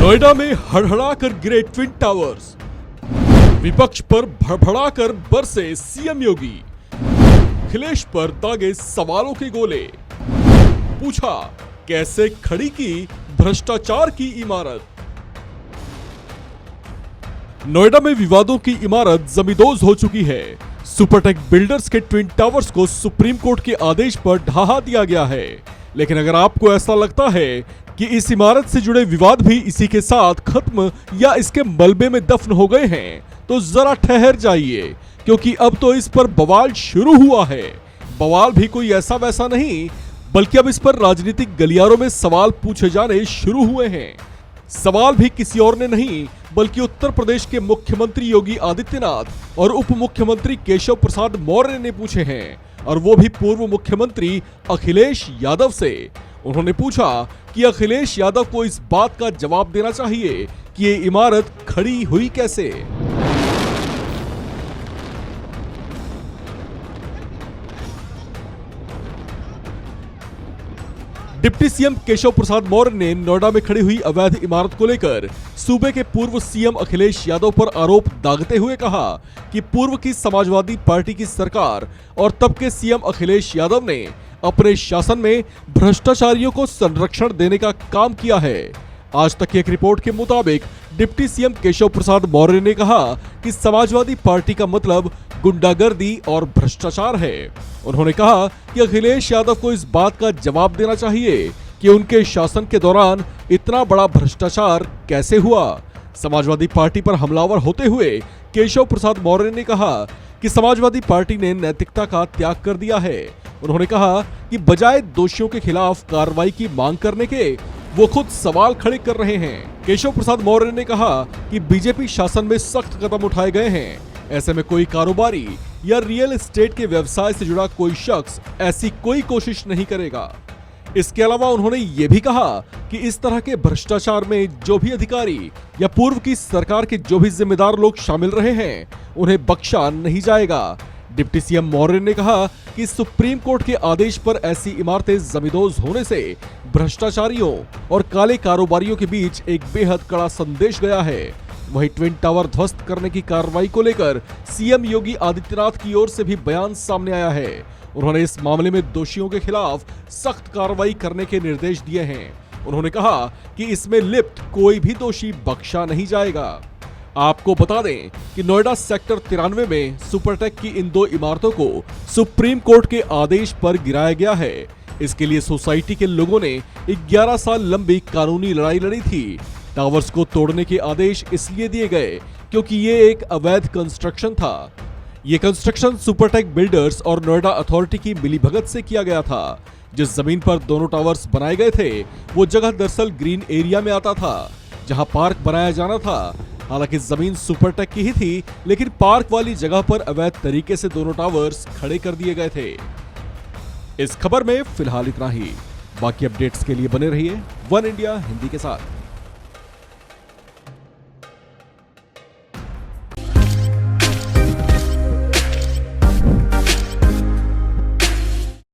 नोएडा में हड़हड़ाकर गिरे twin towers, विपक्ष पर भड़भड़ाकर बरसे सीएम योगी, अखिलेश पर दागे सवालों के गोले, पूछा कैसे खड़ी की भ्रष्टाचार की इमारत। नोएडा में विवादों की इमारत जमींदोज हो चुकी है। सुपरटेक बिल्डर्स के ट्विन टावर्स को सुप्रीम कोर्ट के आदेश पर ढहा दिया गया है। लेकिन अगर आपको ऐसा लगता है कि इस इमारत से जुड़े विवाद भी इसी के साथ खत्म या इसके मलबे में दफन हो गए हैं, तो जरा ठहर जाइए, क्योंकि अब तो इस पर बवाल शुरू हुआ है। बवाल भी कोई ऐसा वैसा नहीं, बल्कि अब इस पर राजनीतिक गलियारों में सवाल पूछे जाने शुरू हुए हैं। सवाल भी किसी और ने नहीं, बल्कि उत्तर प्रदेश के मुख्यमंत्री योगी आदित्यनाथ और उप मुख्यमंत्री केशव प्रसाद मौर्य ने पूछे हैं, और वो भी पूर्व मुख्यमंत्री अखिलेश यादव से। उन्होंने पूछा कि अखिलेश यादव को इस बात का जवाब देना चाहिए कि ये इमारत खड़ी हुई कैसे। डिप्टी सीएम केशव प्रसाद मौर्य ने नोएडा में खड़ी हुई अवैध इमारत को लेकर सूबे के पूर्व सीएम अखिलेश यादव पर आरोप दागते हुए कहा कि पूर्व की समाजवादी पार्टी की सरकार और तब के सीएम अखिलेश यादव ने अपने शासन में भ्रष्टाचारियों को संरक्षण देने का काम किया है। आज तक की एक रिपोर्ट के मुताबिक डिप्टी सीएम केशव प्रसाद मौर्य ने कहा कि समाजवादी पार्टी का मतलब गुंडागर्दी और भ्रष्टाचार है। उन्होंने कहा कि अखिलेश यादव को इस बात का जवाब देना चाहिए कि उनके शासन के दौरान इतना बड़ा भ्रष्टाचार कैसे हुआ। समाजवादी पार्टी पर हमलावर होते हुए केशव प्रसाद मौर्य ने कहा कि समाजवादी पार्टी ने नैतिकता का त्याग कर दिया है। उन्होंने कहा कि बजाय दोषियों के खिलाफ कार्रवाई की मांग करने के वो खुद सवाल खड़े कर रहे हैं। केशव प्रसाद मौर्य ने कहा कि बीजेपी शासन में सख्त कदम उठाए गए हैं। ऐसे में कोई कारोबारी या रियल एस्टेट के व्यवसाय से जुड़ा कोई शख्स ऐसी कोई कोशिश नहीं करेगा। इसके अलावा उन्होंने ये भी कहा कि इस तरह के भ्रष्टाचार में जो भी अधिकारी या पूर्व की सरकार के जो भी जिम्मेदार लोग शामिल रहे हैं, उन्हें बख्शा नहीं जाएगा। डिप्टी सीएम मौर्य ने कहा कि सुप्रीम कोर्ट के आदेश पर ऐसी इमारतें जमींदोज होने से भ्रष्टाचारियों और काले कारोबारियों के बीच एक बेहद कड़ा संदेश गया है। वहीं ट्विन टावर ध्वस्त करने की कार्रवाई को लेकर सीएम योगी आदित्यनाथ की ओर से भी बयान सामने आया है। उन्होंने इस मामले में दोषियों के खिलाफ सख्त कार्रवाई करने के निर्देश दिए हैं। उन्होंने कहा कि इसमें लिप्त कोई भी दोषी बख्शा नहीं जाएगा। आपको बता दें कि नोएडा सेक्टर 93 में सुपरटेक की इन दो इमारतों को सुप्रीम कोर्ट के आदेश पर गिराया गया है। इसके लिए सोसाइटी के लोगों ने 11 साल लंबी कानूनी लड़ाई लड़ी थी। टावर्स को तोड़ने के आदेश इसलिए दिए गए क्योंकि ये एक अवैध कंस्ट्रक्शन था। ये कंस्ट्रक्शन सुपरटेक बिल्डर्स और नोएडा अथॉरिटी की मिलीभगत से किया गया था। जिस जमीन पर दोनों टावर्स बनाए गए थे, वो जगह दरअसल ग्रीन एरिया में आता था, जहां पार्क बनाया जाना था। हालांकि जमीन सुपरटेक की ही थी, लेकिन पार्क वाली जगह पर अवैध तरीके से दोनों टावर्स खड़े कर दिए गए थे। इस खबर में फिलहाल इतना ही। बाकी अपडेट्स के लिए बने रहिए वन इंडिया हिंदी के साथ।